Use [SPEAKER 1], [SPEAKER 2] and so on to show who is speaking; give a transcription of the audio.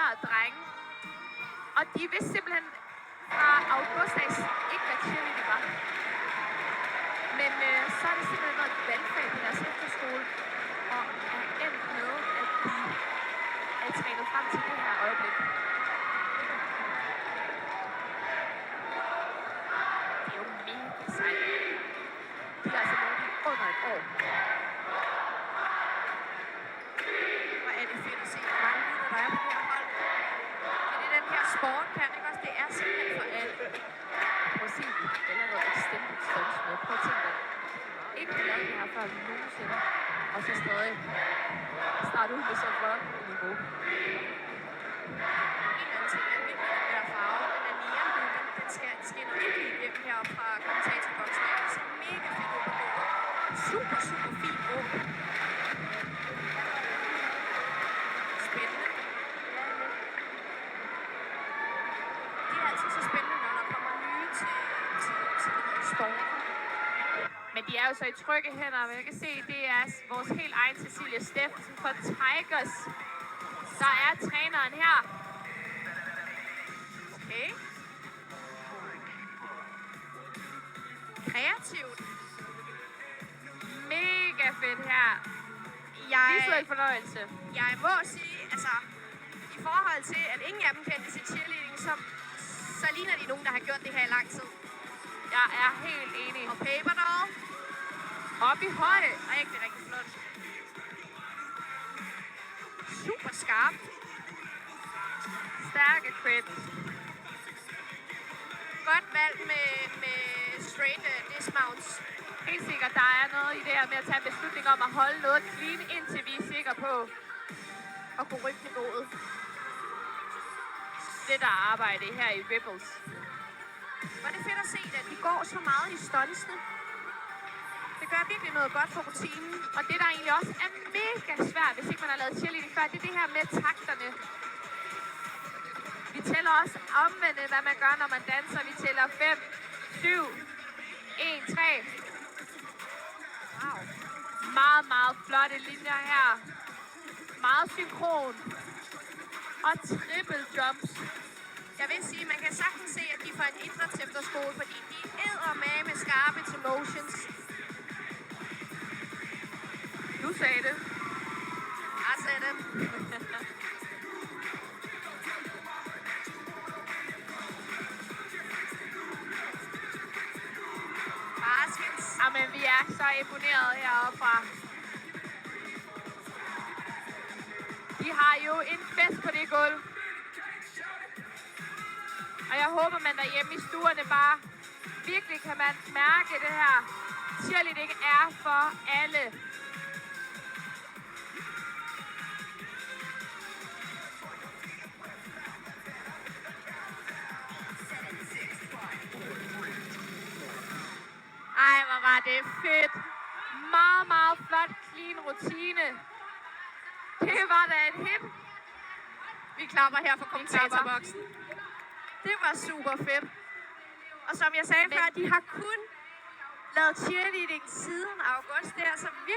[SPEAKER 1] piger og drenge. Og de vidste simpelthen fra august af ikke, hvad cheerleading var. Men så er det simpelthen været et valgfag på deres efterskole, og er endt med, at de er trænet frem til det her øjeblik. Det er jo mega sejt. De er altså med i under et år.
[SPEAKER 2] Hvor er det fedt at se, hvor mange gutter der er på det her hold. Det er den her sport, kan ikke også? Det er simpelthen for alle.
[SPEAKER 1] Prøv at se, eller noget extended stunts med. Prøv at tænke dig. Ikke lavet det her før nogensinde. Og så stadig starte ud med så flot niveau.
[SPEAKER 2] En anden ting er virkelig den der farve. Den er neonblå. Den skinner virkelig igennem heroppe fra kommentatorboksen. Det ser mega fedt ud på gulvet. Super, super fint rum. Spændende. Det er altid så spændende, når der kommer nye til sport.
[SPEAKER 1] Men de er jo så i trygge hænder, og jeg kan se, det er vores helt egen Cecilie Steffensen fra Tigers. Der er træneren her.
[SPEAKER 2] Okay. Kreativt.
[SPEAKER 1] Mega fedt her. Visuel fornøjelse.
[SPEAKER 2] Jeg må sige, altså, i forhold til, at ingen af dem kendte til cheerleading, så ligner de nogen, der har gjort det her i lang tid.
[SPEAKER 1] Jeg er helt enig.
[SPEAKER 2] Og Paperdoll.
[SPEAKER 1] Op i høj.
[SPEAKER 2] Rigtig, rigtig flot. Super skarp.
[SPEAKER 1] Stærke crit.
[SPEAKER 2] Godt valg med straight dismounts.
[SPEAKER 1] Helt sikkert, der er noget i det her med at tage en beslutning om at holde noget clean, indtil vi er sikre på
[SPEAKER 2] Og kunne rykke niveauet.
[SPEAKER 1] det, der er arbejde her i Ripples.
[SPEAKER 2] Hvor er det fedt at se, at de går så meget i stuntsene. Det gør virkelig noget godt for rutinen.
[SPEAKER 1] Og det, der egentlig også er mega svært, hvis ikke man har lavet cheerleading før, det er det her med takterne. Vi tæller også omvendt, hvad man gør, når man danser. Vi tæller 5, 7, 1, 3.
[SPEAKER 2] Wow.
[SPEAKER 1] Meget, meget flotte linjer her. Meget synkron. Og triple jumps.
[SPEAKER 2] Jeg vil sige, man kan sagtens se, at de får en idrætsefterskole, fordi de eddermame med skarpe til motions.
[SPEAKER 1] Du sagde det.
[SPEAKER 2] Jeg sagde det. Baskets.
[SPEAKER 1] Jamen, vi er så imponeret heroppe fra. De har jo en fest på det gulv. Og jeg håber, man derhjemme i stuerne bare virkelig kan man mærke det her. Cheerleading er for alle. Ej, hvor var det fedt. Meget, meget flot, clean rutine. Det var da et hit.
[SPEAKER 2] Vi klapper her for kommentatorboksen. Det var super fedt. Og som jeg sagde før, de har kun lavet cheerleading siden august. Det er altså virkelig